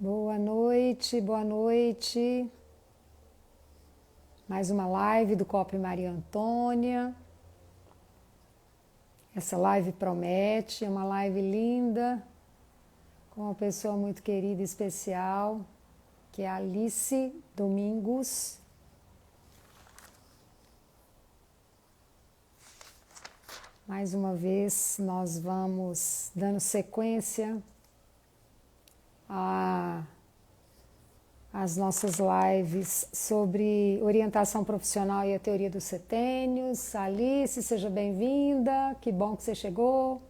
Boa noite, boa noite. Mais uma live do Copa e Maria Antônia. Essa live promete, é uma live linda, com uma pessoa muito querida e especial, que é a Alice Domingos. Mais uma vez, nós vamos dando sequência às nossas lives sobre orientação profissional e a teoria dos setênios. Alice, seja bem-vinda, que bom que você chegou.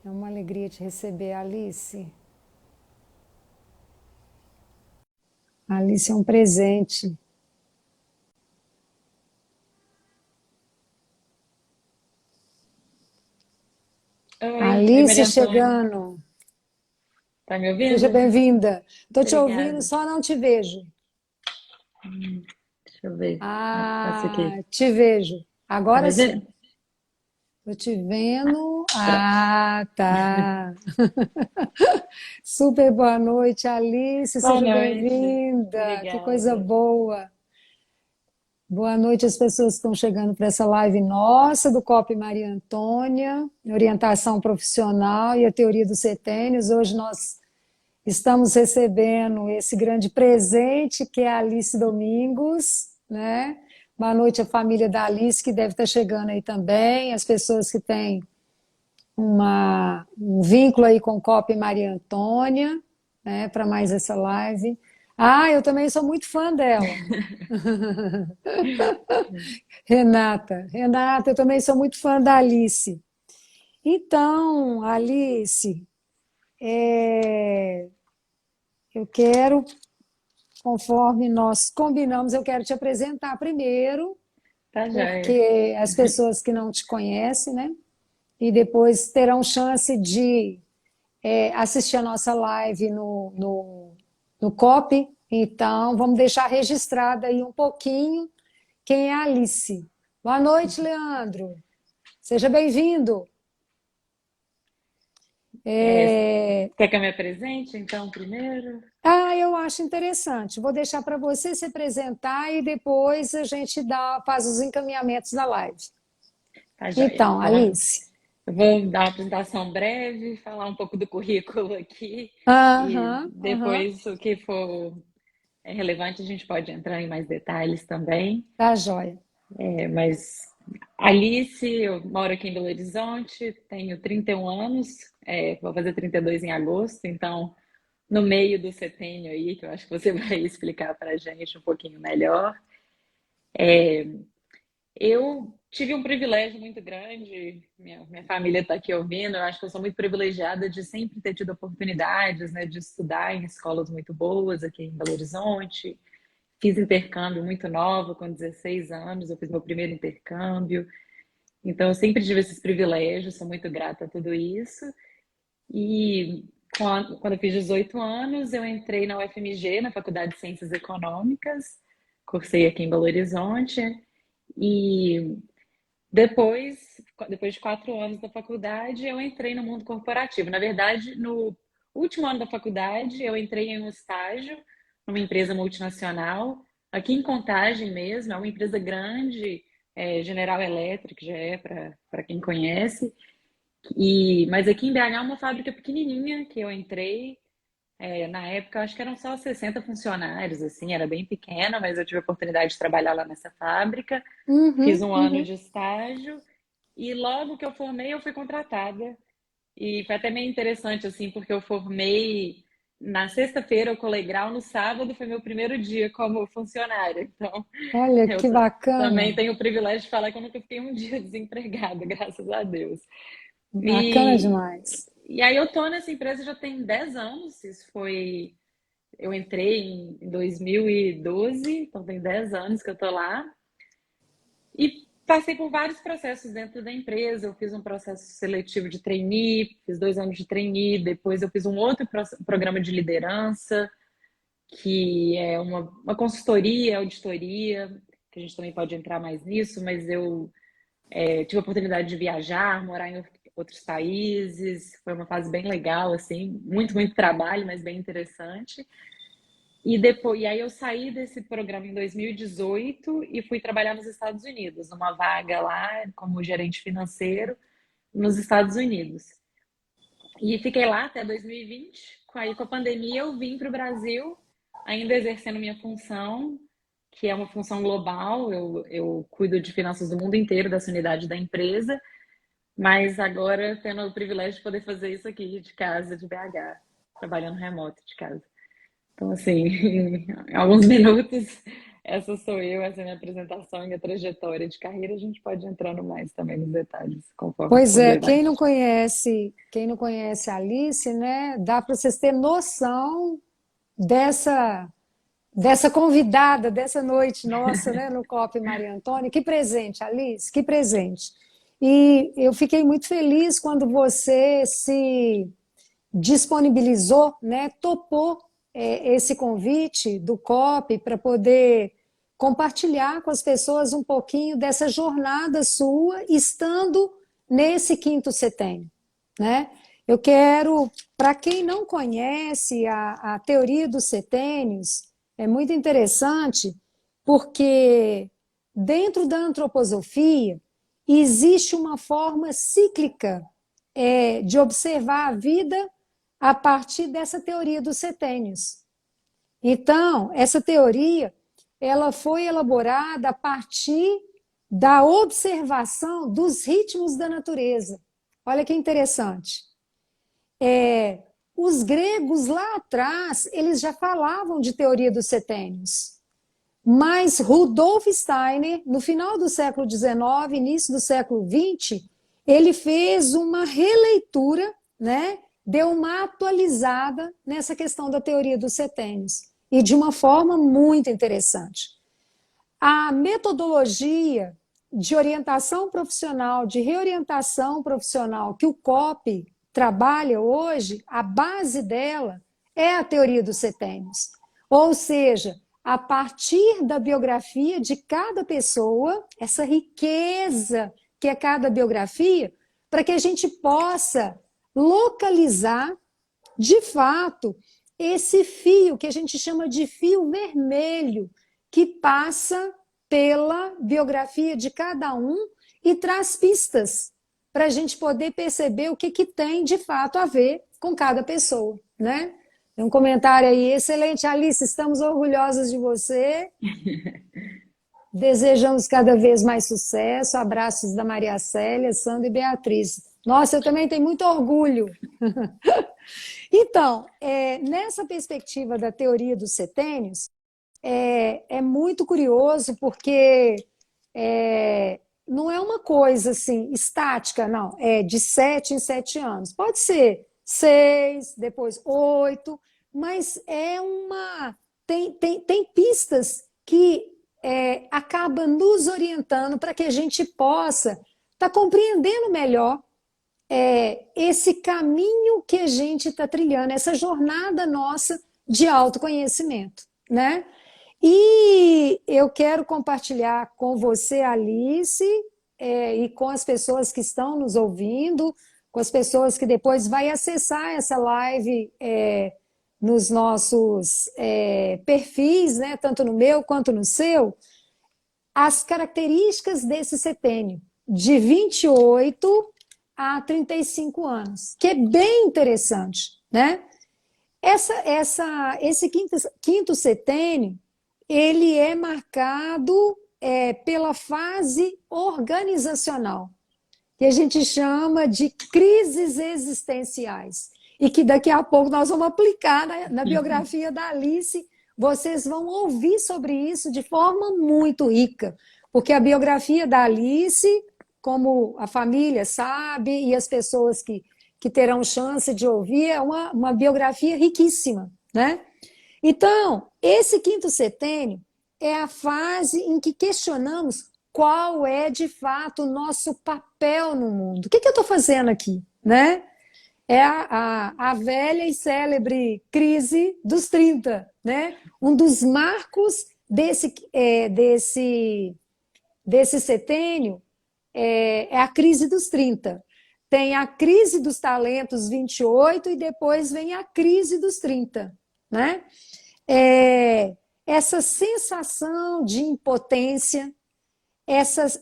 É uma alegria te receber, Alice. Alice é um presente. Oi, Alice Maria Antônia. chegando. Tá me Seja ouvindo? bem-vinda. Estou te ouvindo, Obrigada. só não te vejo. Deixa eu ver. Faço Ah, aqui. te vejo. Tá Agora me sim. vendo? Estou te vendo. Pronto. Ah, tá. Super boa noite, Alice. Boa Seja noite. bem-vinda. Que coisa Obrigada. boa. Boa noite às pessoas que estão chegando para essa live nossa do COP Maria Antônia, orientação profissional e a teoria dos setênios. Hoje nós estamos recebendo esse grande presente que é a Alice Domingos, né? Boa noite à família da Alice que deve estar chegando aí também, as pessoas que têm um vínculo aí com o COP Maria Antônia, né? Para mais essa live. Ah, eu também sou muito fã dela. Renata, eu também sou muito fã da Alice. Então, Alice, é, eu quero, conforme nós combinamos, eu quero te apresentar primeiro, Tá joia. porque as pessoas que não te conhecem, né? E depois terão chance de assistir a nossa live no COP. Então, vamos deixar registrada aí um pouquinho quem é a Alice. Boa noite, Leandro. Seja bem-vindo. É, É, quer que eu me apresente, então, primeiro? eu acho interessante. Vou deixar para você se apresentar e depois a gente faz os encaminhamentos da live. Tá joia. Então, Então, Alice. eu vou dar uma apresentação breve, falar um pouco do currículo aqui e Aham, aham, depois o que for relevante a gente pode entrar em mais detalhes também. tá joia. Mas Alice, eu moro aqui em Belo Horizonte, tenho 31 anos, vou fazer 32 em agosto, então no meio do setênio aí, que eu acho que você vai explicar para a gente um pouquinho melhor. Eu tive um privilégio muito grande, minha família está aqui ouvindo, eu acho que eu sou muito privilegiada de sempre ter tido oportunidades, né, de estudar em escolas muito boas aqui em Belo Horizonte. Fiz intercâmbio muito nova, com 16 anos, eu fiz meu primeiro intercâmbio. Então, eu sempre tive esses privilégios, sou muito grata a tudo isso. E quando eu fiz 18 anos, eu entrei na UFMG, na Faculdade de Ciências Econômicas, cursei aqui em Belo Horizonte. E depois de 4 anos da faculdade, eu entrei no mundo corporativo. Na verdade, no último ano da faculdade, eu entrei em um estágio numa empresa multinacional, aqui em Contagem mesmo, é uma empresa grande, General Electric, já é para quem conhece. Mas aqui em BH é uma fábrica pequenininha que eu entrei. Na época, eu acho que eram só 60 funcionários, assim, era bem pequena, mas eu tive a oportunidade de trabalhar lá nessa fábrica. Fiz Uhum, um ano uhum. de estágio e logo que eu formei, eu fui contratada. E foi até meio interessante, assim, porque eu formei na sexta-feira, eu colei grau, no sábado foi meu primeiro dia como funcionária. Então, Olha eu que também bacana. tenho o privilégio de falar que eu nunca fiquei um dia desempregada, graças a Deus. Bacana E, demais. e aí eu tô nessa empresa já tem 10 anos, isso foi... Eu entrei em 2012, então tem 10 anos que eu tô lá. E passei por vários processos dentro da empresa. Eu fiz um processo seletivo de trainee, fiz 2 anos de trainee, depois eu fiz um outro programa de liderança, que é uma consultoria, auditoria, que a gente também pode entrar mais nisso, mas eu tive a oportunidade de viajar, morar em outros países. Foi uma fase bem legal, assim, muito trabalho, mas bem interessante. E aí eu saí desse programa em 2018 e fui trabalhar nos Estados Unidos, numa vaga lá como gerente financeiro nos Estados Unidos. E fiquei lá até 2020. Aí com a pandemia eu vim para o Brasil, ainda exercendo minha função, que é uma função global. Eu cuido de finanças do mundo inteiro, dessa unidade da empresa, mas agora tendo o privilégio de poder fazer isso aqui de casa, de BH, trabalhando remoto de casa. Então, assim, em alguns minutos, essa sou eu, essa é a minha apresentação e minha trajetória de carreira. A gente pode ir entrando mais também nos detalhes, conforme Pois for é, relevante. quem não conhece a Alice, né, dá para vocês terem noção dessa dessa convidada dessa noite nossa, né, no COP Maria Antônia. Que presente, Alice, que presente. E eu fiquei muito feliz quando você se disponibilizou, né, topou esse convite do COP para poder compartilhar com as pessoas um pouquinho dessa jornada sua, estando nesse quinto setênio, né? Eu quero, para quem não conhece a teoria dos setênios, é muito interessante porque dentro da antroposofia existe uma forma cíclica de observar a vida a partir dessa teoria dos setênios. Então, essa teoria ela foi elaborada a partir da observação dos ritmos da natureza. Olha que interessante. Os gregos lá atrás, eles já falavam de teoria dos setênios. Mas Rudolf Steiner, no final do século XIX, início do século XX, ele fez uma releitura, né? Deu uma atualizada nessa questão da teoria dos setênios, e de uma forma muito interessante. A metodologia de orientação profissional, de reorientação profissional que o COP trabalha hoje, a base dela é a teoria dos setênios. Ou seja, a partir da biografia de cada pessoa, essa riqueza que é cada biografia, para que a gente possa localizar, de fato, esse fio que a gente chama de fio vermelho, que passa pela biografia de cada um e traz pistas para a gente poder perceber o que tem de fato a ver com cada pessoa, né? Tem um comentário aí, excelente, Alice, estamos orgulhosas de você. Desejamos cada vez mais sucesso. Abraços da Maria Célia, Sandra e Beatriz. Nossa, eu também tenho muito orgulho. Então, nessa perspectiva da teoria dos setênios, é muito curioso porque não é uma coisa assim estática, não. É de 7 em 7 anos. Pode ser 6, depois 8, mas tem pistas que acaba nos orientando para que a gente possa estar compreendendo melhor esse caminho que a gente está trilhando, essa jornada nossa de autoconhecimento, né? E eu quero compartilhar com você, Alice, e com as pessoas que estão nos ouvindo, com as pessoas que depois vai acessar essa live nos nossos perfis, né, tanto no meu quanto no seu, as características desse setênio, de 28 a 35 anos, que é bem interessante, né? Esse quinto setênio, ele é marcado pela fase organizacional, que a gente chama de crises existenciais, e que daqui a pouco nós vamos aplicar na biografia da Alice. Vocês vão ouvir sobre isso de forma muito rica, porque a biografia da Alice, como a família sabe e as pessoas que terão chance de ouvir, é uma biografia riquíssima, né? Então, esse quinto setênio é a fase em que questionamos qual é, de fato, o nosso papel no mundo. O que eu estou fazendo aqui, né? É a velha e célebre crise dos 30, né? Um dos marcos desse setênio é a crise dos 30. tem a crise dos talentos 28 e depois vem a crise dos 30, né? Essa sensação de impotência,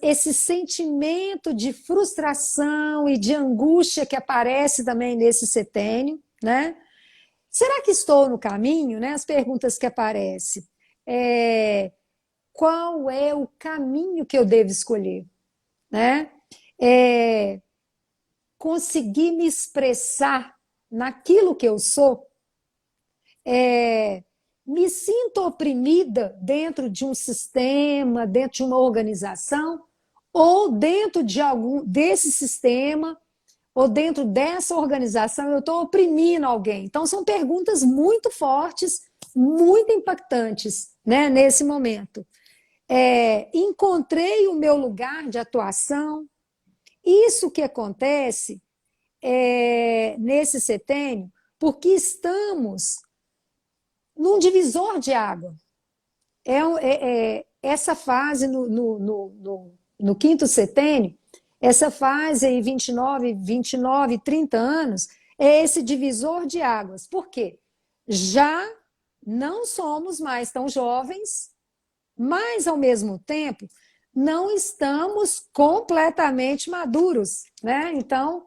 esse sentimento de frustração e de angústia que aparece também nesse setênio, né? Será que estou no caminho, né? As perguntas que aparecem. Qual é o caminho que eu devo escolher, né? Conseguir me expressar naquilo que eu sou, me sinto oprimida dentro de um sistema, dentro de uma organização, ou dentro de algum desse sistema, ou dentro dessa organização eu estou oprimindo alguém. Então são perguntas muito fortes, muito impactantes, né, nesse momento. Encontrei o meu lugar de atuação. Isso que acontece nesse setênio, porque estamos num divisor de água. Essa fase no quinto setênio, essa fase aí, 29, 30 anos, é esse divisor de águas. Por quê? Já não somos mais tão jovens, mas, ao mesmo tempo, não estamos completamente maduros, né? Então,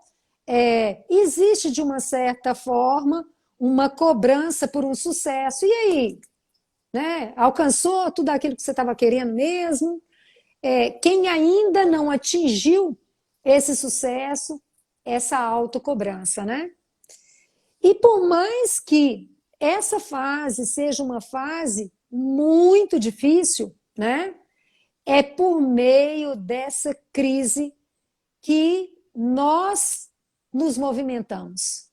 existe, de uma certa forma, uma cobrança por um sucesso. E aí? Né? Alcançou tudo aquilo que você estava querendo mesmo? Quem ainda não atingiu esse sucesso, essa autocobrança, né? E por mais que essa fase seja uma fase muito difícil, né? É por meio dessa crise que nós nos movimentamos,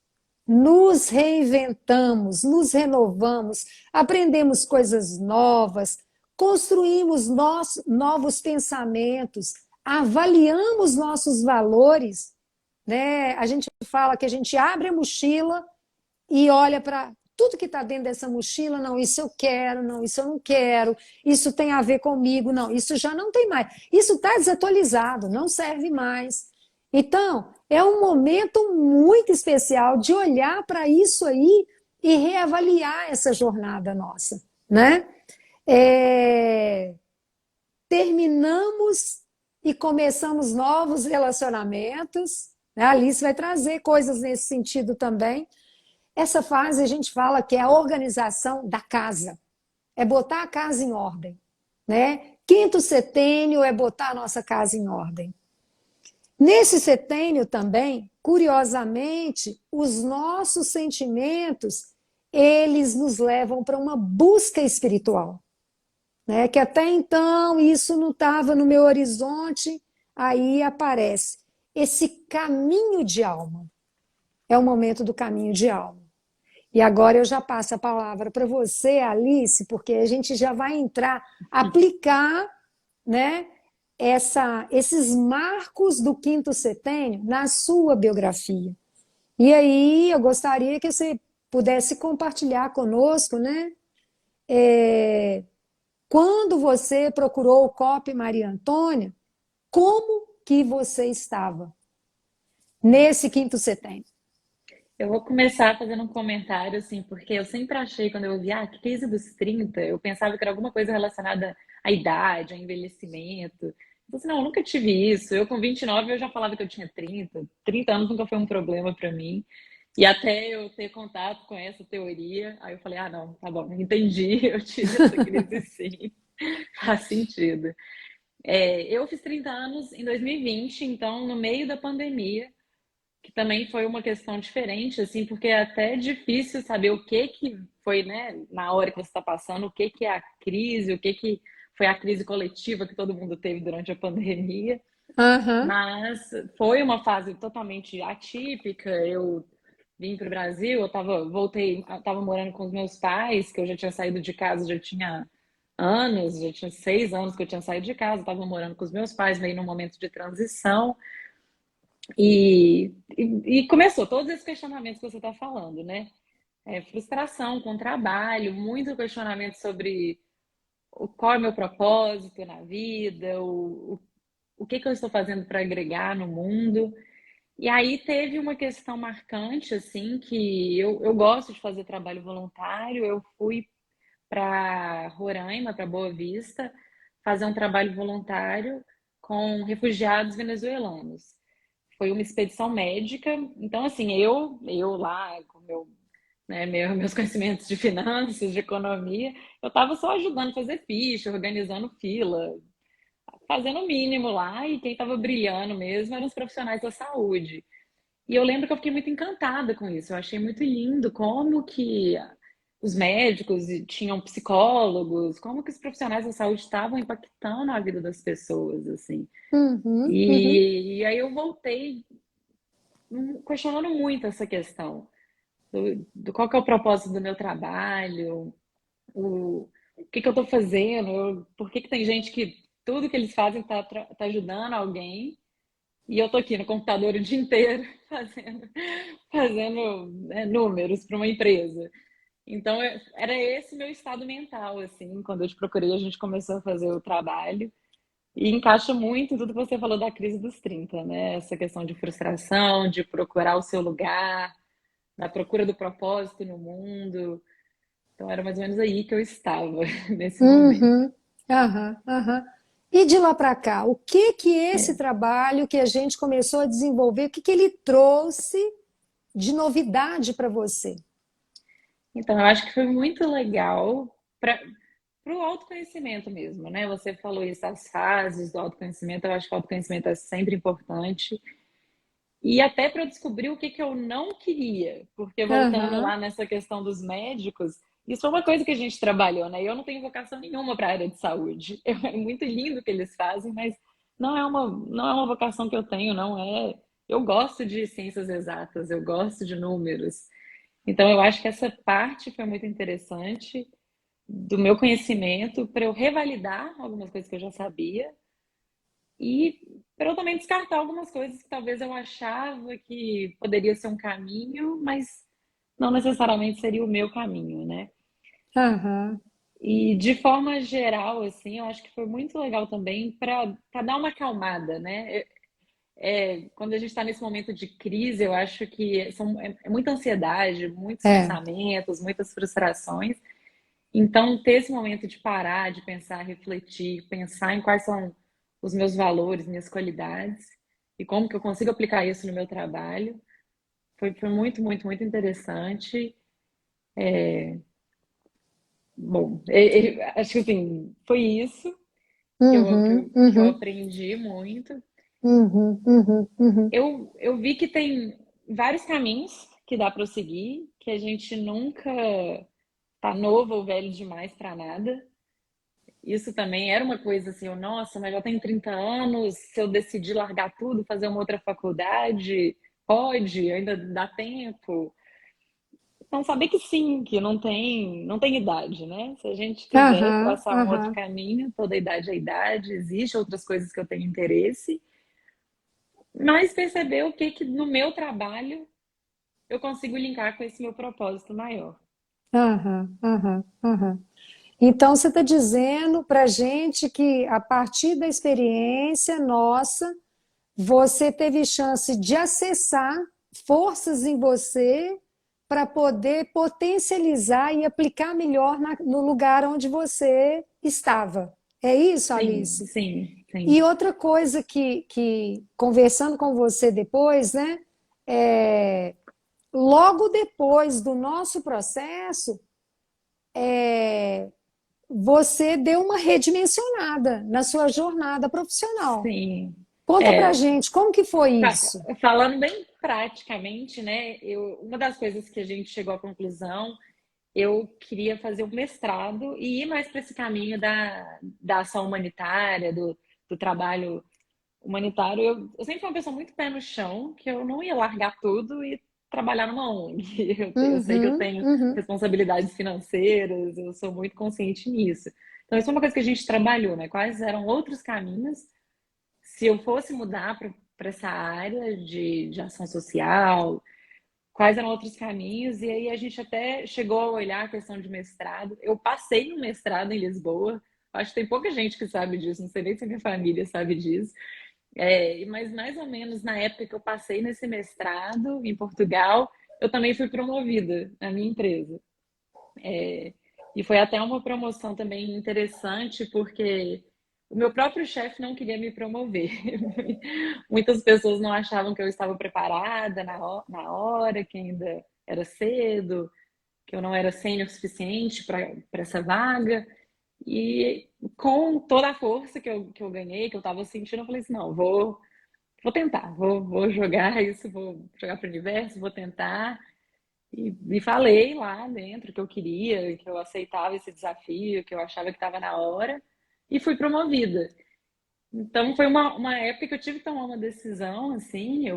nos reinventamos, nos renovamos, aprendemos coisas novas, construímos novos pensamentos, avaliamos nossos valores, né? A gente fala que a gente abre a mochila e olha para tudo que está dentro dessa mochila, não, isso eu quero, não, isso eu não quero, isso tem a ver comigo, não, isso já não tem mais, isso está desatualizado, não serve mais. Então, é um momento muito especial de olhar para isso aí e reavaliar essa jornada nossa, né? Terminamos e começamos novos relacionamentos, né? A Alice vai trazer coisas nesse sentido também. Essa fase a gente fala que é a organização da casa, é botar a casa em ordem, né? Quinto setênio é botar a nossa casa em ordem. Nesse setênio também, curiosamente, os nossos sentimentos, eles nos levam para uma busca espiritual, né? Que até então isso não estava no meu horizonte, aí aparece esse caminho de alma. É o momento do caminho de alma. E agora eu já passo a palavra para você, Alice, porque a gente já vai entrar, aplicar, né, esses marcos do quinto setênio na sua biografia. E aí eu gostaria que você pudesse compartilhar conosco, né, quando você procurou o COP Maria Antônia, como que você estava nesse quinto setênio? Eu vou começar fazendo um comentário, assim, porque eu sempre achei, quando eu ouvi, crise dos 30, eu pensava que era alguma coisa relacionada à idade, ao envelhecimento. Então, assim, não, eu nunca tive isso. Eu, com 29, eu já falava que eu tinha 30. 30 anos nunca foi um problema para mim. E até eu ter contato com essa teoria, aí eu falei, não, tá bom, entendi, eu tive essa crise sim, faz sentido. Eu fiz 30 anos em 2020, então, no meio da pandemia, que também foi uma questão diferente, assim, porque é até difícil saber o que foi, né, na hora que você está passando, o que é a crise, o que foi a crise coletiva que todo mundo teve durante a pandemia. Aham. Mas foi uma fase totalmente atípica. Eu vim para o Brasil, voltei, estava morando com os meus pais, que eu já tinha saído de casa, já tinha anos, já tinha 6 anos que eu tinha saído de casa, estava morando com os meus pais, meio num momento de transição. E começou todos esses questionamentos que você está falando, né? Frustração com o trabalho, muito questionamento sobre qual é o meu propósito na vida, o que eu estou fazendo para agregar no mundo. E aí teve uma questão marcante, assim, que eu gosto de fazer trabalho voluntário. Eu fui para Roraima, para Boa Vista, fazer um trabalho voluntário com refugiados venezuelanos. Foi uma expedição médica, então assim, eu lá com meus conhecimentos de finanças, de economia, eu estava só ajudando a fazer ficha, organizando fila, fazendo o mínimo lá, e quem estava brilhando mesmo eram os profissionais da saúde. E eu lembro que eu fiquei muito encantada com isso. Eu achei muito lindo como que os médicos tinham psicólogos, como que os profissionais da saúde estavam impactando a vida das pessoas, assim. Uhum, uhum. E aí eu voltei questionando muito essa questão do qual que é o propósito do meu trabalho, o que eu estou fazendo, por que tem gente que tudo que eles fazem tá ajudando alguém e eu tô aqui no computador o dia inteiro fazendo, né, números para uma empresa. Então, era esse meu estado mental, assim, quando eu te procurei, a gente começou a fazer o trabalho. E encaixa muito tudo que você falou da crise dos 30, né? Essa questão de frustração, de procurar o seu lugar, da procura do propósito no mundo. Então, era mais ou menos aí que eu estava nesse momento. Uhum, aham, aham. E de lá para cá, o que que esse É. trabalho que a gente começou a desenvolver, o que que ele trouxe de novidade para você? Então, eu acho que foi muito legal para o autoconhecimento mesmo, né? Você falou isso, as fases do autoconhecimento. Eu acho que o autoconhecimento é sempre importante. E até para descobrir o que que eu não queria, porque voltando Aham, lá nessa questão dos médicos, isso foi uma coisa que a gente trabalhou, né? Eu não tenho vocação nenhuma para a área de saúde. É muito lindo o que eles fazem, mas não é uma vocação que eu tenho, não é. Eu gosto de ciências exatas, eu gosto de números. Então eu acho que essa parte foi muito interessante do meu conhecimento para eu revalidar algumas coisas que eu já sabia e para eu também descartar algumas coisas que talvez eu achava que poderia ser um caminho, mas não necessariamente seria o meu caminho, né? aham, E de forma geral, assim, eu acho que foi muito legal também para dar uma acalmada, né? Quando a gente está nesse momento de crise, eu acho que é muita ansiedade, muitos é. pensamentos, muitas frustrações. Então, ter esse momento de parar, de pensar, refletir, pensar em quais são os meus valores, minhas qualidades e como que eu consigo aplicar isso no meu trabalho, foi muito, muito, muito interessante. Bom, acho que assim, foi isso Uhum, que eu uhum, aprendi muito. uhum, uhum, uhum. Eu vi que tem vários caminhos que dá para eu seguir, que a gente nunca tá novo ou velho demais para nada. Isso também era uma coisa assim, nossa, mas já tenho 30 anos, se eu decidir largar tudo, fazer uma outra faculdade, pode, ainda dá tempo. Então, saber que sim, que não tem idade, né? Se a gente quiser Aham, traçar um outro aham, caminho, toda idade é idade, existe outras coisas que eu tenho interesse, mas perceber o que no meu trabalho eu consigo linkar com esse meu propósito maior. aham, aham, aham. Então, você está dizendo para a gente que, a partir da experiência nossa, você teve chance de acessar forças em você para poder potencializar e aplicar melhor no lugar onde você estava. É isso, Sim, Alice? sim, E sim, outra coisa que conversando com você depois, né? é, Logo depois do nosso processo, você deu uma redimensionada na sua jornada profissional. sim. Conta pra É, gente, como que foi Fa- isso? Falando bem praticamente, né? Uma das coisas que a gente chegou à conclusão, eu queria fazer um mestrado e ir mais para esse caminho da ação humanitária, do trabalho humanitário. Eu sempre fui uma pessoa muito pé no chão, que eu não ia largar tudo e trabalhar numa ONG. Eu sei que eu Uhum, tenho uhum. responsabilidades financeiras, eu sou muito consciente nisso. Então, isso é uma coisa que a gente trabalhou, né? Quais eram outros caminhos se eu fosse mudar para essa área de ação social, quais eram outros caminhos, e aí a gente até chegou a olhar a questão de mestrado. Eu passei no mestrado em Lisboa, acho que tem pouca gente que sabe disso, não sei nem se a minha família sabe disso. Mas mais ou menos na época que eu passei nesse mestrado em Portugal, eu também fui promovida na minha empresa. E foi até uma promoção também interessante, porque o meu próprio chefe não queria me promover. Muitas pessoas não achavam que eu estava preparada na hora, que ainda era cedo, que eu não era sênior o suficiente para essa vaga. E com toda a força que eu ganhei, que eu estava sentindo, eu falei assim, não, vou tentar, vou jogar isso, vou jogar para o universo, vou tentar. E falei lá dentro que eu queria, que eu aceitava esse desafio, que eu achava que estava na hora, e fui promovida. Então foi uma época que eu tive que tomar uma decisão, assim,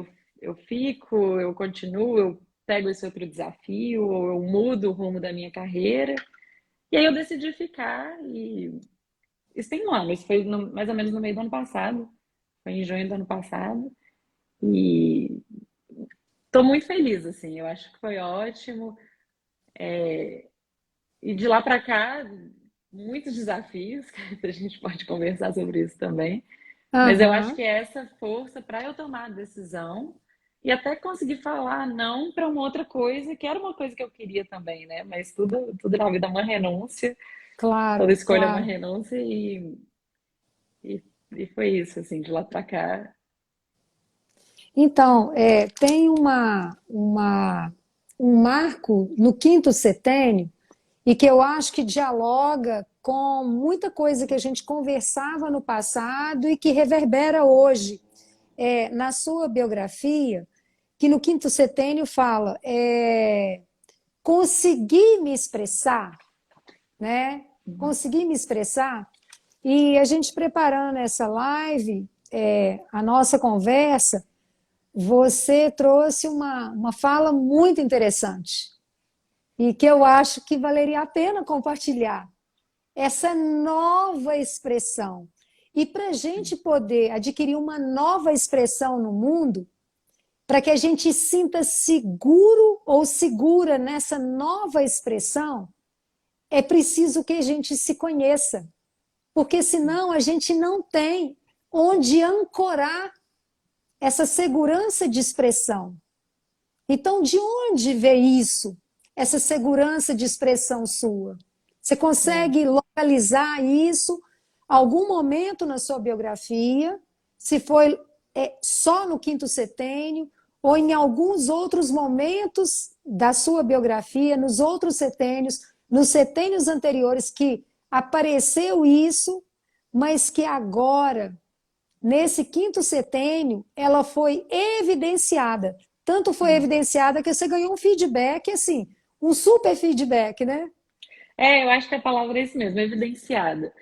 eu fico, eu continuo, eu pego esse outro desafio, ou eu mudo o rumo da minha carreira. E aí eu decidi ficar, e isso tem um ano, isso foi mais ou menos no meio do ano passado, foi em junho do ano passado, e estou muito feliz, assim, eu acho que foi ótimo. E de lá para cá, muitos desafios, que a gente pode conversar sobre isso também. Mas eu acho Aham, que é essa força para eu tomar a decisão e até conseguir falar não para uma outra coisa, que era uma coisa que eu queria também, né? Mas tudo na vida é uma renúncia, toda claro, escolha é uma claro. renúncia e, e foi isso, assim, de lá para cá. Então, tem um marco no quinto setênio e que eu acho que dialoga com muita coisa que a gente conversava no passado e que reverbera hoje. Na sua biografia, que no quinto setênio fala, conseguir me expressar, né? Conseguir me expressar. E a gente preparando essa live, a nossa conversa, você trouxe uma fala muito interessante e que eu acho que valeria a pena compartilhar. Essa nova expressão. E para a gente poder adquirir uma nova expressão no mundo, para que a gente sinta seguro ou segura nessa nova expressão, é preciso que a gente se conheça, porque senão a gente não tem onde ancorar essa segurança de expressão. Então, de onde vem isso? Essa segurança de expressão sua? Você É. consegue localizar isso algum momento na sua biografia? Se foi só no quinto setênio ou em alguns outros momentos da sua biografia, nos outros setênios, nos setênios anteriores que apareceu isso, mas que agora nesse quinto setênio, ela foi evidenciada. Tanto foi evidenciada que você ganhou um feedback, assim, um super feedback, né? Eu acho que a palavra é isso mesmo, evidenciada.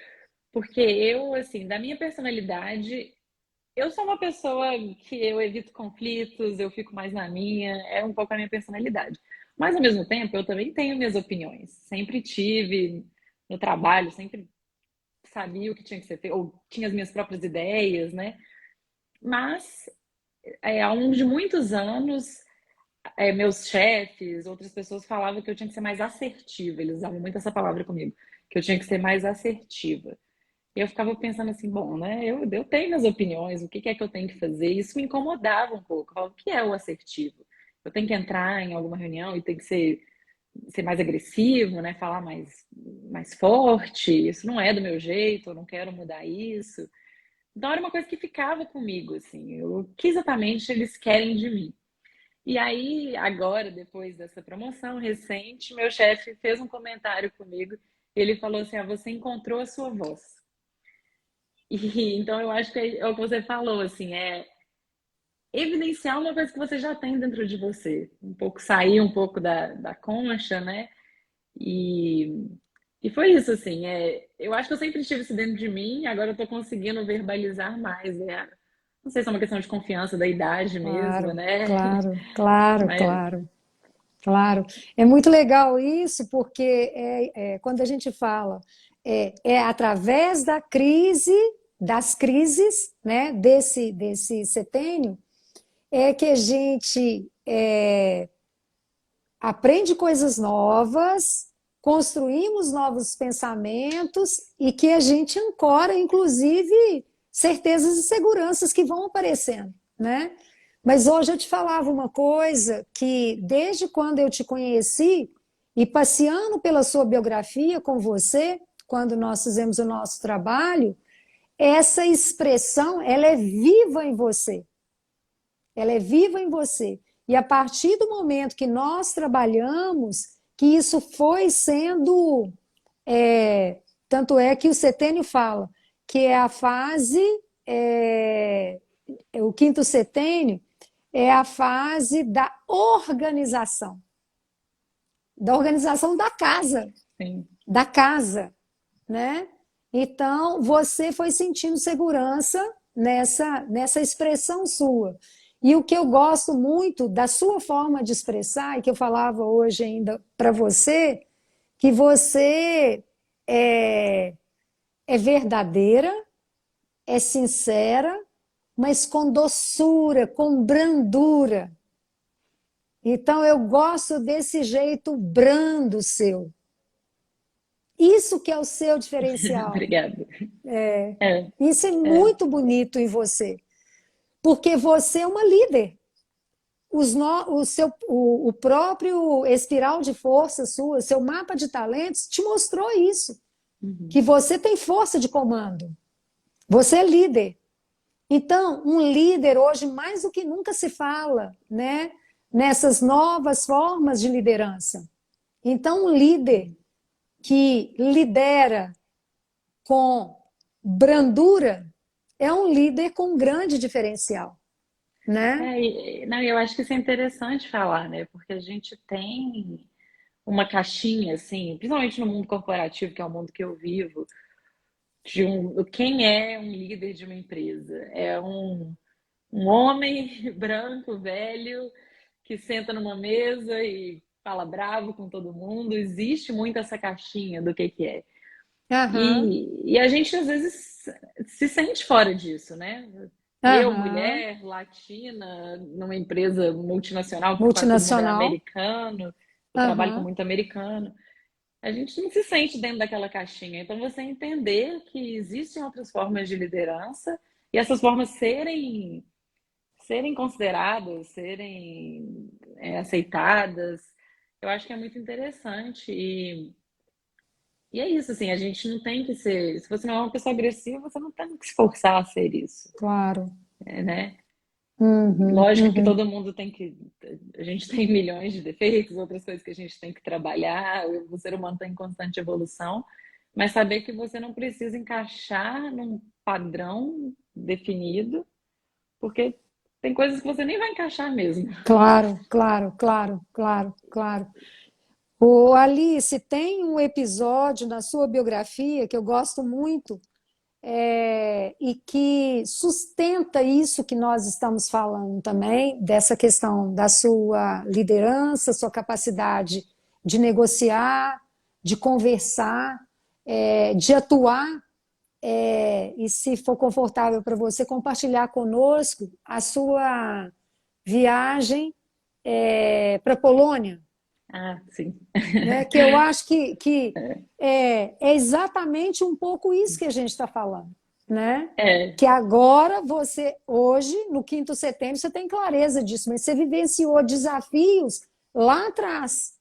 Porque eu, assim, da minha personalidade, eu sou uma pessoa que eu evito conflitos, eu fico mais na minha, é um pouco a minha personalidade. Mas, ao mesmo tempo, eu também tenho minhas opiniões. Sempre tive no trabalho, sempre sabia o que tinha que ser feito, ou tinha as minhas próprias ideias, né? Mas, ao longo de muitos anos, meus chefes, outras pessoas falavam que eu tinha que ser mais assertiva. Eles usavam muito essa palavra comigo, que eu tinha que ser mais assertiva. E eu ficava pensando assim, bom, né? Eu tenho minhas opiniões, o que é que eu tenho que fazer? Isso me incomodava um pouco. Eu falava, o que é o assertivo? Eu tenho que entrar em alguma reunião e tem que ser mais agressivo, né? Falar mais forte. Isso não é do meu jeito, eu não quero mudar isso. Então era uma coisa que ficava comigo, assim. O que exatamente eles querem de mim? E aí, agora, depois dessa promoção recente, meu chefe fez um comentário comigo. Ele falou assim: você encontrou a sua voz. E então eu acho que é o que você falou, assim, é evidenciar uma coisa que você já tem dentro de você. Um pouco sair um pouco da concha, né? E, e foi isso, assim. Eu acho que eu sempre tive isso dentro de mim, agora eu tô conseguindo verbalizar mais. Não sei se é uma questão de confiança da idade mesmo, Claro, né? claro, claro, Mas claro, claro. É muito legal isso, porque quando a gente fala, é através da crise, das crises, né, desse setênio, é que a gente aprende coisas novas, construímos novos pensamentos e que a gente ancora, inclusive, certezas e seguranças que vão aparecendo, né? Mas hoje eu te falava uma coisa que desde quando eu te conheci e passeando pela sua biografia com você, quando nós fizemos o nosso trabalho, essa expressão, ela é viva em você. Ela é viva em você. E a partir do momento que nós trabalhamos, que isso foi sendo. Tanto é que o setênio fala que é a fase. É, o quinto setênio é a fase da organização Sim. da casa, né? Então, você foi sentindo segurança nessa expressão sua. E o que eu gosto muito da sua forma de expressar, e que eu falava hoje ainda para você, que você é, é verdadeira, é sincera, mas com doçura, com brandura. Então, eu gosto desse jeito brando seu. Isso que é o seu diferencial. Obrigada. É, Isso é é. muito bonito em você, porque você é uma líder. O próprio espiral de força sua, seu mapa de talentos, te mostrou isso, Uhum. que você tem força de comando. Você é líder. Então, um líder hoje mais do que nunca se fala, né, nessas novas formas de liderança. Então, um líder que lidera com brandura é um líder com grande diferencial, né? Não, eu acho que isso é interessante falar, né? Porque a gente tem uma caixinha, assim, principalmente no mundo corporativo, que é o mundo que eu vivo, quem é um líder de uma empresa? É um homem branco, velho, que senta numa mesa e fala bravo com todo mundo. Existe muito essa caixinha do que é. Aham, E a gente às vezes se sente fora disso, né? Eu, aham. mulher, latina, numa empresa multinacional que quase todo mundo é Multinacional. americano, eu trabalho com Aham. muito americano, a gente não se sente dentro daquela caixinha. Então, você entender que existem outras formas de liderança e essas formas serem consideradas, serem aceitadas, eu acho que é muito interessante. E é isso, assim, a gente não tem que ser. Se você não é uma pessoa agressiva, você não tem que se forçar a ser isso, Claro. né? Uhum, Lógico que uhum. todo mundo tem que. A gente tem milhões de defeitos, outras coisas que a gente tem que trabalhar, o ser humano está em constante evolução, mas saber que você não precisa encaixar num padrão definido, porque tem coisas que você nem vai encaixar mesmo. Claro, claro, claro, claro, claro. O Alice, tem um episódio na sua biografia que eu gosto muito, e que sustenta isso que nós estamos falando também, dessa questão da sua liderança, sua capacidade de negociar, de conversar, de atuar, e se for confortável para você, compartilhar conosco a sua viagem para a Polônia, Ah, sim. né? Que eu acho que é exatamente um pouco isso que a gente está falando, né? É, Que agora você, hoje, no quinto setembro, você tem clareza disso, mas você vivenciou desafios lá atrás,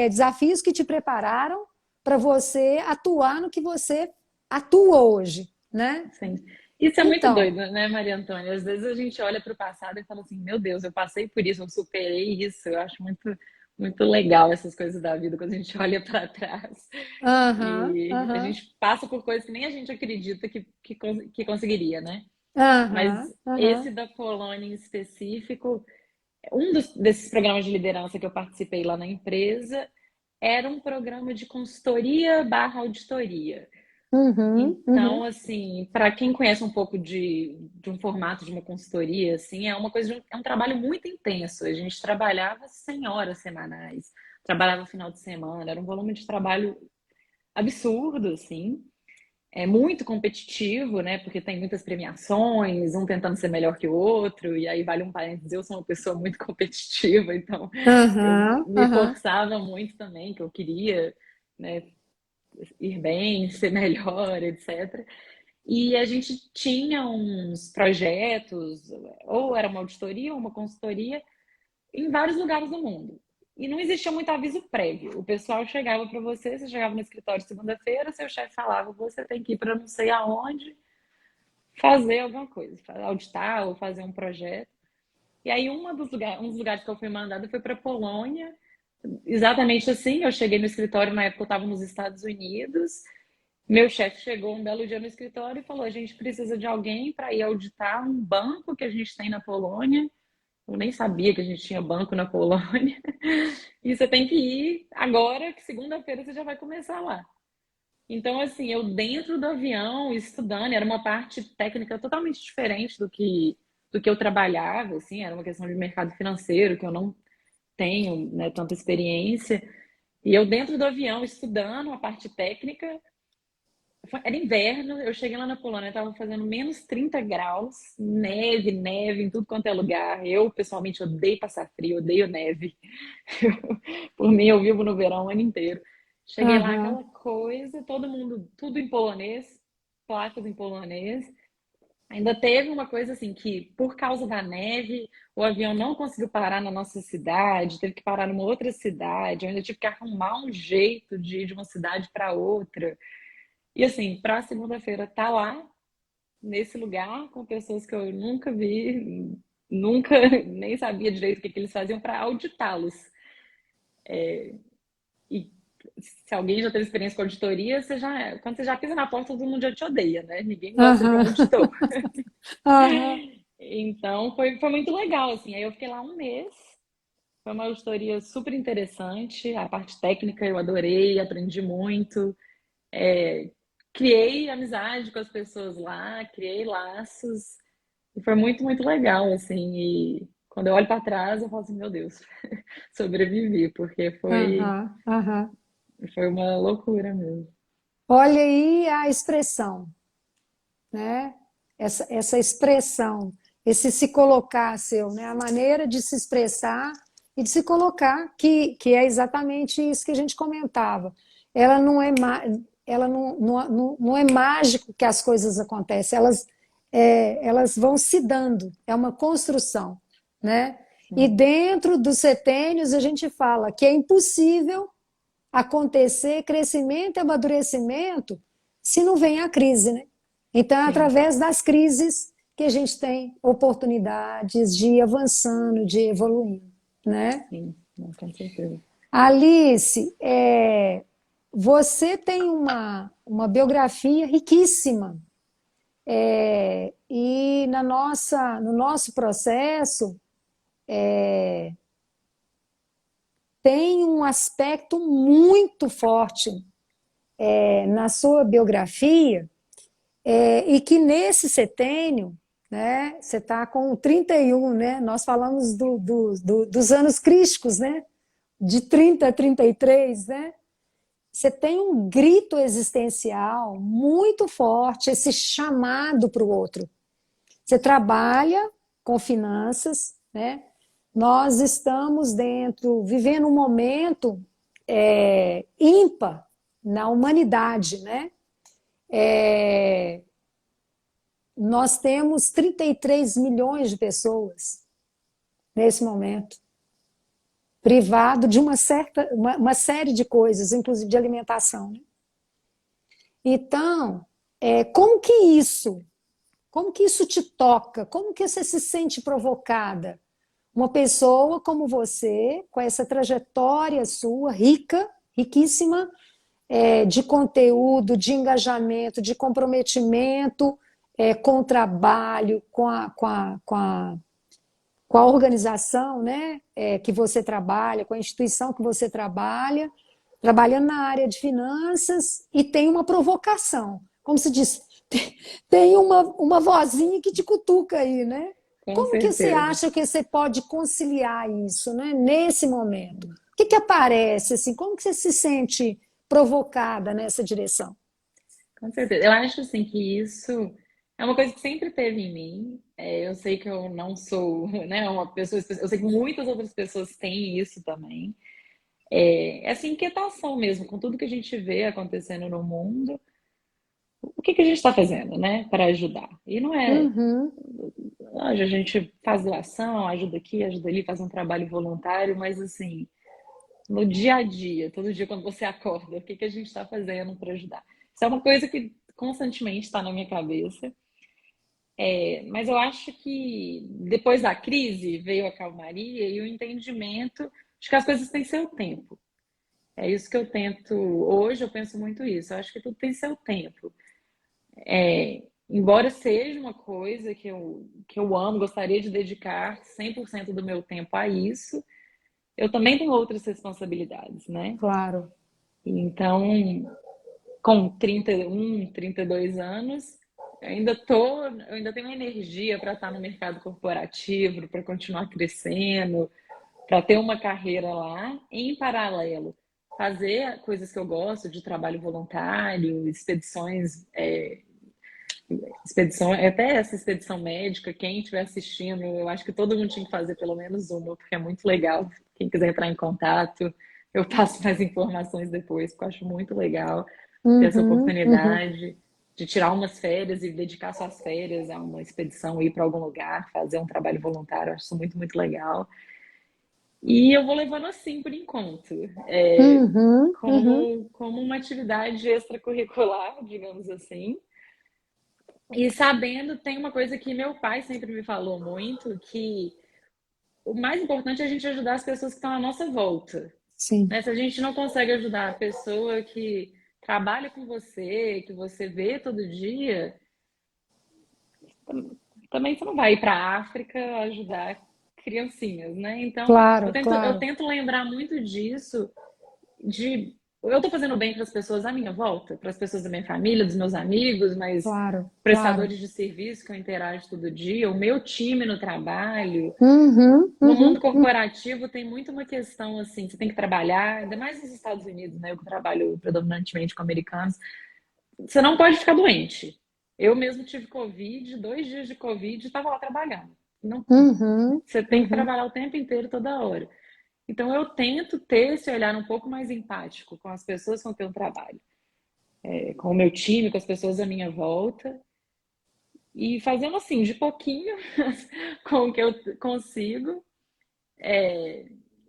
desafios que te prepararam para você atuar no que você atua hoje, né? sim. Isso é muito Então, doido, né, Maria Antônia? Às vezes a gente olha para o passado e fala assim: meu Deus, eu passei por isso, eu superei isso. Eu acho muito legal essas coisas da vida quando a gente olha para trás aham, e a aham, gente passa por coisas que nem a gente acredita que conseguiria, né? Mas aham, esse aham, da Polônia em específico, desses programas de liderança que eu participei lá na empresa, era um programa de consultoria barra auditoria. uhum, Então, uhum, assim, para quem conhece um pouco de um formato de uma consultoria, assim, é um trabalho muito intenso. A gente trabalhava 100 horas semanais, trabalhava final de semana, era um volume de trabalho absurdo, assim. É muito competitivo, né? Porque tem muitas premiações, um tentando ser melhor que o outro, e aí vale um parênteses, eu sou uma pessoa muito competitiva, então eu aham, me aham. forçava muito também, que eu queria, né, ir bem, ser melhor, etc. E a gente tinha uns projetos, ou era uma auditoria ou uma consultoria, em vários lugares do mundo. E não existia muito aviso prévio. O pessoal chegava para você, você chegava no escritório segunda-feira, seu chefe falava, você tem que ir para não sei aonde fazer alguma coisa, auditar ou fazer um projeto. E aí um dos lugares que eu fui mandada foi para Polônia. Exatamente assim, eu cheguei no escritório, na época eu estava nos Estados Unidos. Meu chefe chegou um belo dia no escritório e falou: a gente precisa de alguém para ir auditar um banco que a gente tem na Polônia. Eu nem sabia que a gente tinha banco na Polônia. E você tem que ir agora, que segunda-feira você já vai começar lá. Então, assim, eu dentro do avião, estudando, era uma parte técnica totalmente diferente do que eu trabalhava, assim, era uma questão de mercado financeiro, que eu não tenho, né, tanta experiência. E eu dentro do avião, estudando a parte técnica, era inverno, eu cheguei lá na Polônia, estava fazendo -30 graus, neve, neve em tudo quanto é lugar. Eu, pessoalmente, odeio passar frio, odeio neve. Por mim, eu vivo no verão o ano inteiro. Cheguei lá, Aham. aquela coisa, todo mundo, tudo em polonês, placas em polonês. Ainda teve uma coisa assim que, por causa da neve, o avião não conseguiu parar na nossa cidade, teve que parar numa outra cidade. Eu ainda tive que arrumar um jeito de ir de uma cidade para outra. E assim, para segunda-feira tá lá, nesse lugar, com pessoas que eu nunca vi, nunca nem sabia direito o que eles faziam para auditá-los. E se alguém já teve experiência com auditoria, quando você já pisa na porta, todo mundo já te odeia, né? Ninguém gosta de um Aham. auditor. Aham. Então, foi muito legal, assim. Aí eu fiquei lá um mês. Foi uma auditoria super interessante. A parte técnica eu adorei, aprendi muito. Criei amizade com as pessoas lá, criei laços. E foi muito, muito legal, assim. E quando eu olho para trás, eu falo assim, meu Deus, sobrevivi, porque Aham. Aham. foi uma loucura mesmo. Olha aí a expressão, né? Essa expressão, esse se colocar seu, né? A maneira de se expressar e de se colocar, que é exatamente isso que a gente comentava. Ela não é, ela não é mágico que as coisas acontecem, elas vão se dando, é uma construção, né? E Sim, dentro dos setênios a gente fala que é impossível acontecer crescimento e amadurecimento se não vem a crise, né? Então, é sim, através das crises que a gente tem oportunidades de ir avançando, de ir evoluindo, né? sim, não, com certeza. Alice, você tem uma biografia riquíssima e no nosso processo tem um aspecto muito forte na sua biografia. E que nesse setênio, né, você está com 31, né, nós falamos dos anos críticos, né, de 30 a 33, né, você tem um grito existencial muito forte, esse chamado para o outro. Você trabalha com finanças, né, nós estamos vivendo um momento ímpar na humanidade, né, é, nós temos 33 milhões de pessoas nesse momento, privado de uma série de coisas, inclusive de alimentação. Né? Então, como que como que isso te toca? Como que você se sente provocada? Uma pessoa como você, com essa trajetória sua, rica, riquíssima, de conteúdo, de engajamento, de comprometimento com o trabalho, com a organização, né, que você trabalha, com a instituição que você trabalha, trabalhando na área de finanças e tem uma provocação. Como se diz, tem uma vozinha que te cutuca aí, né? Com Como que você certeza. acha que você pode conciliar isso, né, nesse momento? O que aparece assim? Como que você se sente provocada nessa direção? Com certeza. Eu acho assim que isso é uma coisa que sempre teve em mim. Eu sei que eu não sou, né, uma pessoa, eu sei que muitas outras pessoas têm isso também. Essa inquietação mesmo com tudo que a gente vê acontecendo no mundo. o que que a gente está fazendo, né, para ajudar. E não é, Uhum. hoje a gente faz doação, ajuda aqui, ajuda ali, faz um trabalho voluntário, mas assim, no dia a dia, todo dia quando você acorda, o que que a gente está fazendo para ajudar? Isso é uma coisa que constantemente está na minha cabeça. Mas eu acho que depois da crise veio a calmaria e o entendimento de que as coisas têm seu tempo. É isso que eu tento. Hoje eu penso muito isso. Eu acho que tudo tem seu tempo. Embora seja uma coisa que eu amo, gostaria de dedicar 100% do meu tempo a isso, eu também tenho outras responsabilidades, né? Claro. Então, com 31, 32 anos, eu ainda tenho energia para estar no mercado corporativo, para continuar crescendo, para ter uma carreira lá, em paralelo, fazer coisas que eu gosto, de trabalho voluntário, expedição, até essa expedição médica, quem estiver assistindo, eu acho que todo mundo tinha que fazer pelo menos uma, porque é muito legal. Quem quiser entrar em contato, eu passo mais informações depois, porque eu acho muito legal ter essa Uhum, uhum. oportunidade de tirar umas férias e dedicar suas férias a uma expedição, ir para algum lugar, fazer um trabalho voluntário, eu acho isso muito, muito legal. E eu vou levando assim por enquanto, Uhum, uhum. como uma atividade extracurricular, digamos assim. E sabendo, tem uma coisa que meu pai sempre me falou muito, que o mais importante é a gente ajudar as pessoas que estão à nossa volta, Sim, né? Se a gente não consegue ajudar a pessoa que trabalha com você, que você vê todo dia, também você não vai ir para a África ajudar criancinhas, né? Então, eu claro, tento, eu claro, tento lembrar muito disso, de eu estou fazendo bem para as pessoas à minha volta, para as pessoas da minha família, dos meus amigos, mas claro, claro. prestadores de serviço que eu interajo todo dia, o meu time no trabalho. Uhum, No mundo uhum, uhum. corporativo tem muito uma questão assim, você tem que trabalhar, ainda mais nos Estados Unidos, né? Eu que trabalho predominantemente com americanos, você não pode ficar doente. Eu mesmo tive Covid, 2 dias de Covid, e estava lá trabalhando. Não, Uhum, você tem que uhum. trabalhar o tempo inteiro, toda hora. Então eu tento ter esse olhar um pouco mais empático com as pessoas com quem eu trabalho, com o meu time, com as pessoas à minha volta, e fazendo assim, de pouquinho, com o que eu consigo,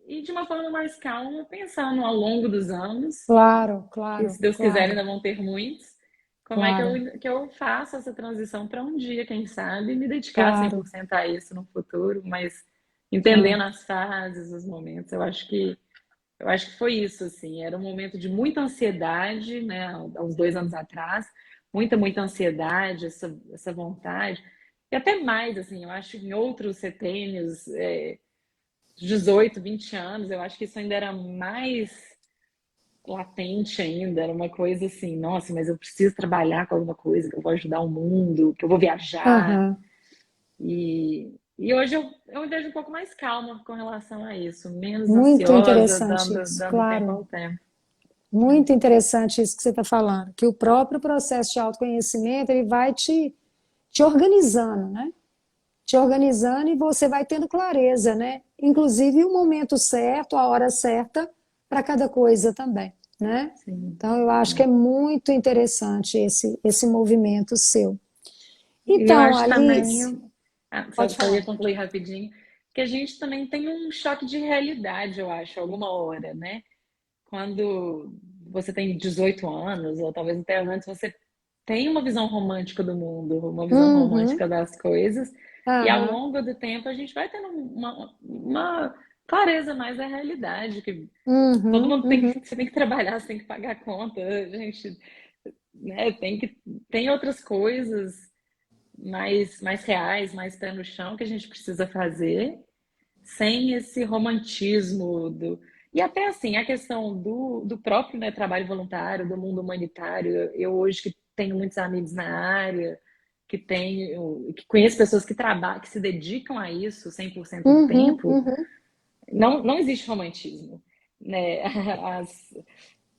e de uma forma mais calma, pensando ao longo dos anos, Claro, que claro, se Deus quiser claro, ainda vão ter muitos, como é que claro, eu faço essa transição para um dia, quem sabe, me dedicar claro. 100% a isso no futuro, mas É. entendendo as fases, os momentos, eu acho que foi isso, assim, era um momento de muita ansiedade, né, há uns 2 anos atrás, muita ansiedade, essa vontade, e até mais, assim, eu acho que em outros setênios, 18, 20 anos, eu acho que isso ainda era mais latente ainda, era uma coisa assim, nossa, mas eu preciso trabalhar com alguma coisa, que eu vou ajudar o mundo, que eu vou viajar, Aham. e hoje eu me vejo um pouco mais calma com relação a isso, menos Muito ansiosa, interessante dando, isso, dando tempo claro. ao tempo. Muito interessante isso que você está falando, que o próprio processo de autoconhecimento ele vai te organizando, né? Te organizando e você vai tendo clareza, né? Inclusive o momento certo, a hora certa para cada coisa também, né? Sim. Então eu acho que é muito interessante esse movimento seu. E eu Então, acho Alice, também, só, pode só ia falar. concluir rapidinho, que a gente também tem um choque de realidade, eu acho, alguma hora, né? Quando você tem 18 anos, ou talvez até antes, você tem uma visão romântica do mundo, uma visão Uhum, romântica das coisas, e ao aham, longo do tempo a gente vai tendo uma clareza mais da realidade, que todo uhum, mundo uhum, você tem que trabalhar, você tem que pagar a conta, a gente, né, tem outras coisas mais reais, mais pé no chão que a gente precisa fazer, sem esse romantismo do. E até assim, a questão do próprio, né, trabalho voluntário, do mundo humanitário. Eu hoje que tenho muitos amigos na área, que conheço pessoas que trabalham, que se dedicam a isso 100% do uhum, tempo, uhum, não existe romantismo, né? As,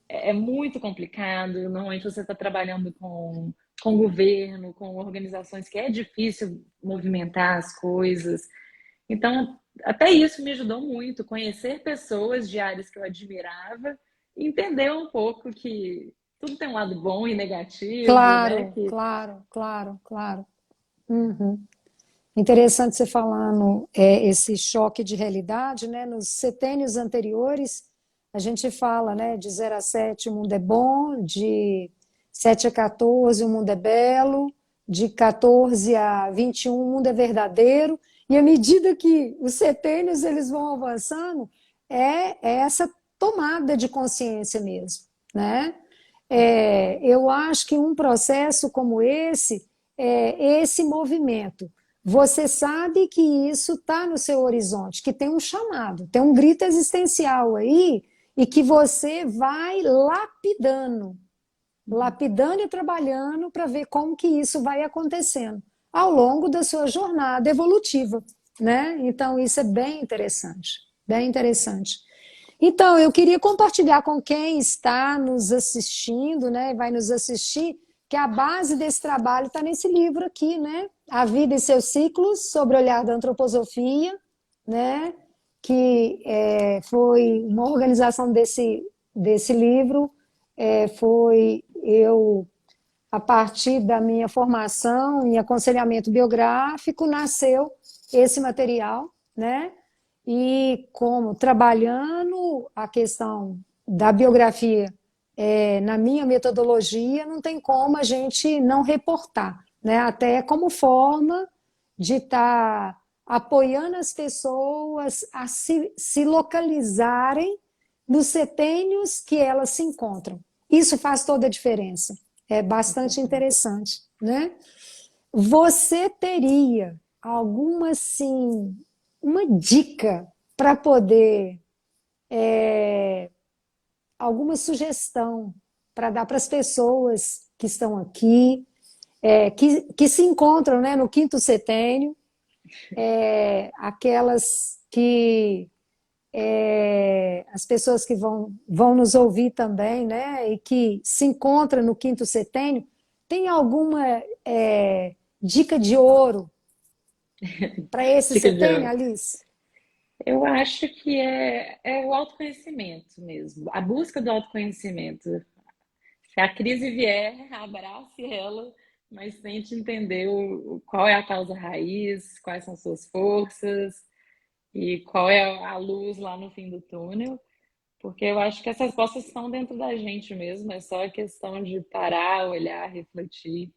é muito complicado. Normalmente você está trabalhando com o governo, com organizações que é difícil movimentar as coisas. Então, até isso me ajudou muito, conhecer pessoas de áreas que eu admirava e entender um pouco que tudo tem um lado bom e negativo, né? Claro, claro, claro, claro. Uhum. Interessante você falando esse choque de realidade, né? Nos setênios anteriores, a gente fala, né, de 0 a 7 o mundo é bom, de 7 a 14 o mundo é belo, de 14 a 21 o mundo é verdadeiro, e à medida que os setênios eles vão avançando, é essa tomada de consciência mesmo, né? Eu acho que um processo como esse é esse movimento. Você sabe que isso está no seu horizonte, que tem um chamado, tem um grito existencial aí, e que você vai lapidando, lapidando e trabalhando para ver como que isso vai acontecendo ao longo da sua jornada evolutiva, né? Então isso é bem interessante, bem interessante. Então, eu queria compartilhar com quem está nos assistindo, né, vai nos assistir, que a base desse trabalho está nesse livro aqui, né? A Vida e seus Ciclos, sobre o olhar da antroposofia, né? Que foi uma organização desse livro, foi eu, a partir da minha formação em aconselhamento biográfico, nasceu esse material, né? E como trabalhando a questão da biografia na minha metodologia, não tem como a gente não reportar, né? Até como forma de estar apoiando as pessoas a se localizarem nos setênios que elas se encontram. Isso faz toda a diferença. É bastante interessante, né? Você teria alguma, assim, uma dica para poder, alguma sugestão para dar para as pessoas que estão aqui, que se encontram, né, no quinto setênio, aquelas que as pessoas que vão nos ouvir também, né, e que se encontram no quinto setênio, tem alguma dica de ouro para esse Dica de setênio, ouro. Alice? Eu acho que é o autoconhecimento mesmo, a busca do autoconhecimento. Se a crise vier, abrace ela, mas tente entender qual é a causa raiz, quais são suas forças e qual é a luz lá no fim do túnel, porque eu acho que essas respostas estão dentro da gente mesmo, é só questão de parar, olhar, refletir,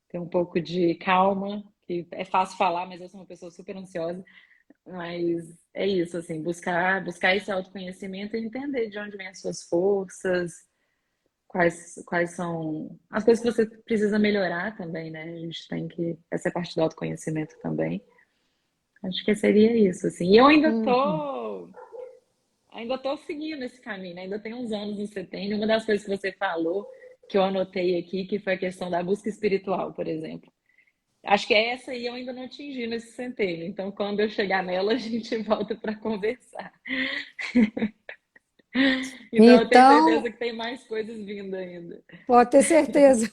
ter um pouco de calma, que é fácil falar, mas eu sou uma pessoa super ansiosa, mas é isso, assim, buscar esse autoconhecimento e entender de onde vêm as suas forças, quais são as coisas que você precisa melhorar também, né? A gente tem que. Essa é parte do autoconhecimento também. Acho que seria isso, assim. E eu Uhum. ainda tô seguindo esse caminho, né? Ainda tem uns anos no setembro. Uma das coisas que você falou, que eu anotei aqui, que foi a questão da busca espiritual, por exemplo. Acho que essa aí eu ainda não atingi nesse centênio. Então, quando eu chegar nela, a gente volta para conversar. Então, eu tenho Então, certeza que tem mais coisas vindo ainda. pode ter certeza.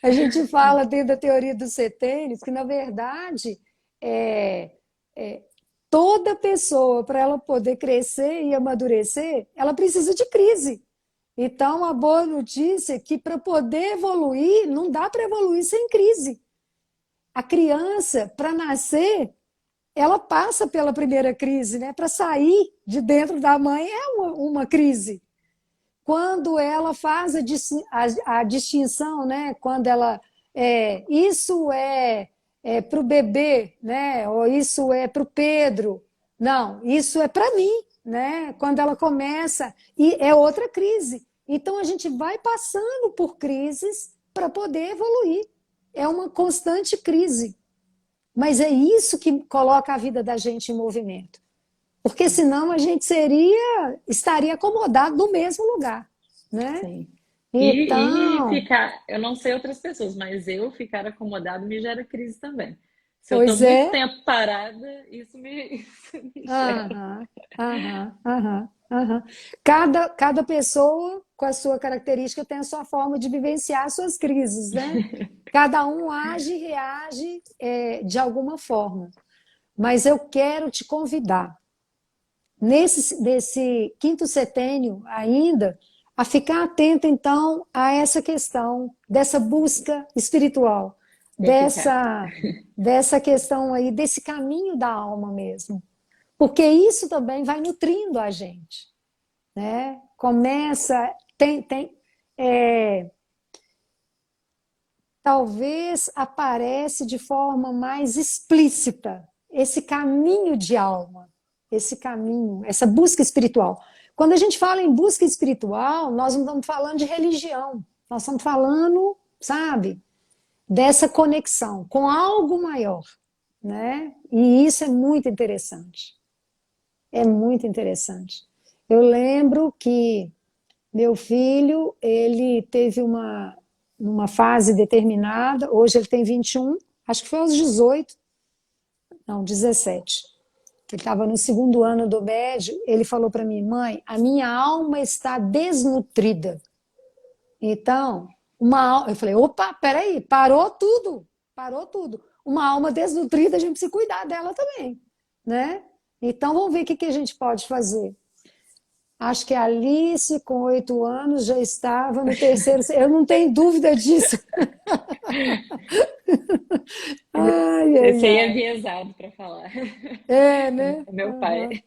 A gente fala dentro da teoria dos setênios que, na verdade, é, é, toda pessoa, para ela poder crescer e amadurecer, ela precisa de crise. Então, a boa notícia é que para poder evoluir, não dá para evoluir sem crise. A criança, para nascer, ela passa pela primeira crise, né? Para sair de dentro da mãe é uma crise. Quando ela faz a distinção, né? Quando ela isso para o bebê, né? Ou isso é para o Pedro, não, isso é para mim, né? Quando ela começa e é outra crise. Então a gente vai passando por crises para poder evoluir. É uma constante crise, mas é isso que coloca a vida da gente em movimento. Porque senão a gente estaria acomodado no mesmo lugar, né? Sim. E Então, ficar, eu não sei outras pessoas, mas eu ficar acomodado me gera crise também. Se eu estou pois muito é. tempo parada, isso me gera. Aham, aham, aham, aham. Cada pessoa, com a sua característica, tem a sua forma de vivenciar as suas crises, né? Cada um age e reage de alguma forma. Mas eu quero te convidar, nesse quinto setênio ainda, a ficar atento, então, a essa questão dessa busca espiritual, Eficaz. dessa questão aí, desse caminho da alma mesmo. Porque isso também vai nutrindo a gente, né? Começa, é, talvez aparece de forma mais explícita esse caminho de alma, esse caminho, essa busca espiritual. Quando a gente fala em busca espiritual, nós não estamos falando de religião, nós estamos falando, sabe, dessa conexão com algo maior, né? E isso é muito interessante. É muito interessante. Eu lembro que meu filho, ele teve uma fase determinada, hoje ele tem 21, acho que foi aos 18, não, 17, que ele estava no segundo ano do médio, ele falou para mim, mãe, a minha alma está desnutrida. Então, eu falei, opa, peraí, parou tudo. Uma alma desnutrida, a gente precisa cuidar dela também, né? Então, vamos ver o que a gente pode fazer. Acho que a Alice, com 8 anos, já estava no terceiro. Eu não tenho dúvida disso. Ai, ai, Esse aí é ai. enviesado para falar. É, né? É meu pai.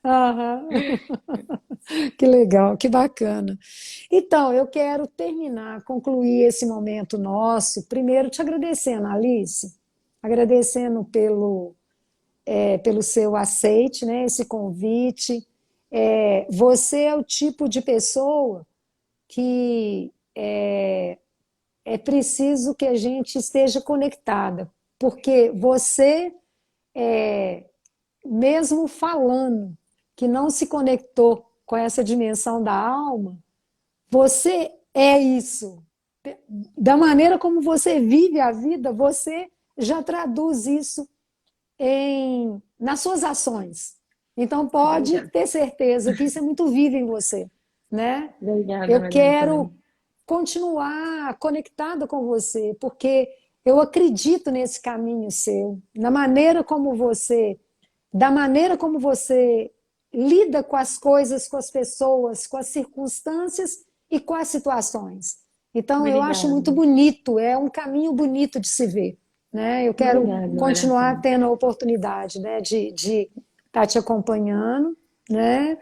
Aham, aham. Que legal, que bacana. Então, eu quero terminar, concluir esse momento nosso, primeiro te agradecendo, Alice, agradecendo pelo seu aceite, né, esse convite. Você é o tipo de pessoa que é preciso que a gente esteja conectada, porque você, mesmo falando que não se conectou com essa dimensão da alma, você é isso. Da maneira como você vive a vida, você já traduz isso nas suas ações. Então pode Obrigada. ter certeza que isso é muito vivo em você, né? Obrigada, Eu Maria quero Antônia. continuar conectada com você, porque eu acredito nesse caminho seu, da maneira como você lida com as coisas, com as pessoas, com as circunstâncias e com as situações. Então, eu acho muito Obrigada. bonito, é um caminho bonito de se ver, né? Eu quero Obrigada, Maria continuar Antônia. tendo a oportunidade, né, de estar te acompanhando, né?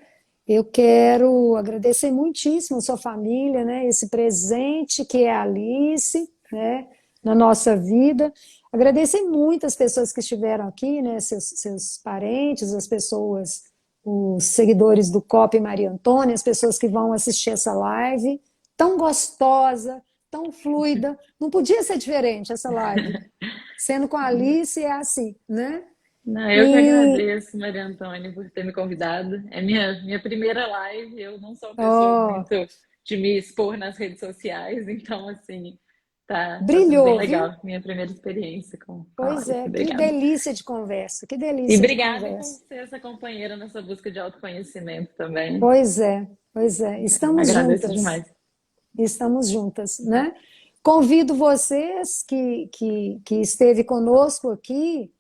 Eu quero agradecer muitíssimo a sua família, né? Esse presente que é a Alice, né? Na nossa vida. Agradecer muito as pessoas que estiveram aqui, né? Seus parentes, as pessoas, os seguidores do COP Maria Antônia, as pessoas que vão assistir essa live. Tão gostosa, tão fluida. Não podia ser diferente essa live. Sendo com a Alice é assim, né? Não, eu que E agradeço, Maria Antônia, por ter me convidado. É minha primeira live. Eu não sou uma pessoa ó, muito de me expor nas redes sociais, então, assim, tá sendo bem brilhou, viu? legal. Minha primeira experiência com a Pois live. é, que Obrigada. delícia de conversa, que E delícia de obrigada por conversa. ser essa companheira nessa busca de autoconhecimento também. Pois é, pois é. Agradeço demais. Estamos juntas, né? Convido vocês que esteve conosco aqui,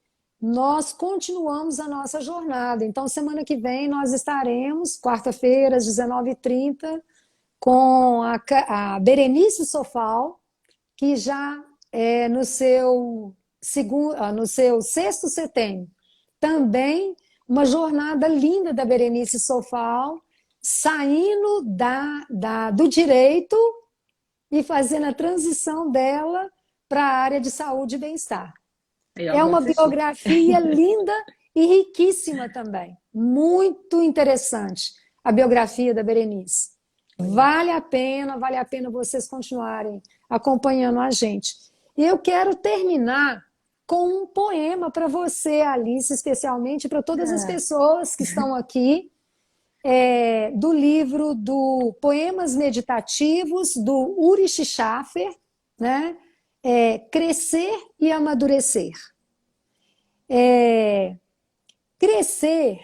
nós continuamos a nossa jornada. Então, semana que vem nós estaremos, quarta-feira, às 19h30, com a Berenice Sofal, que já é no seu sexto setênio. Também uma jornada linda da Berenice Sofal, saindo do direito e fazendo a transição dela para a área de saúde e bem-estar. Aí, ó, É vou uma assistir. biografia linda e riquíssima também. Muito interessante a biografia da Berenice. Legal. Vale a pena vocês continuarem acompanhando a gente. E eu quero terminar com um poema para você, Alice, especialmente para todas as Ah, pessoas que estão aqui, do livro do Poemas Meditativos, do Uri Schaffer, né? Crescer e Amadurecer. Crescer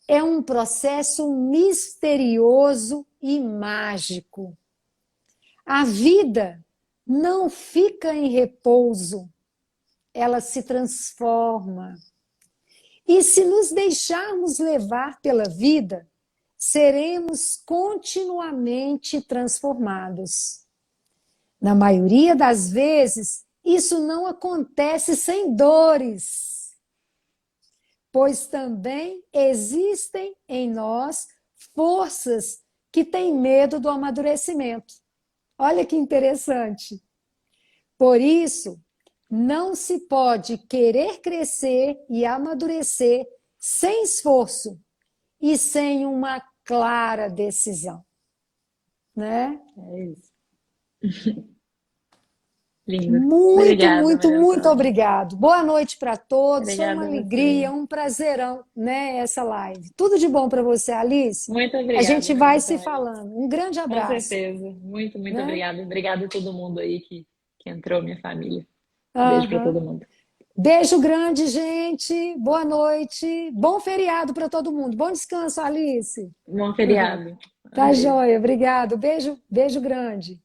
é um processo misterioso e mágico. A vida não fica em repouso, ela se transforma. E se nos deixarmos levar pela vida, seremos continuamente transformados. Na maioria das vezes, isso não acontece sem dores, pois também existem em nós forças que têm medo do amadurecimento. Olha que interessante. Por isso, não se pode querer crescer e amadurecer sem esforço e sem uma clara decisão, né? É isso. Lindo. Muito, Obrigada, muito, Maria muito Antônia. obrigado. Boa noite para todos. Foi uma Obrigada a você. alegria, um prazerão, né, essa live. Tudo de bom para você, Alice. Muito A obrigada, gente Maria vai se Antônia. falando. Um grande Com abraço, certeza. Muito, muito né? obrigada. Obrigada a todo mundo aí que entrou, minha família. Beijo para Aham. todo mundo. Beijo grande, gente. Boa noite. Bom feriado para todo mundo. Bom descanso, Alice. Bom feriado. Um Tá beijo. joia, obrigado. Beijo, beijo grande.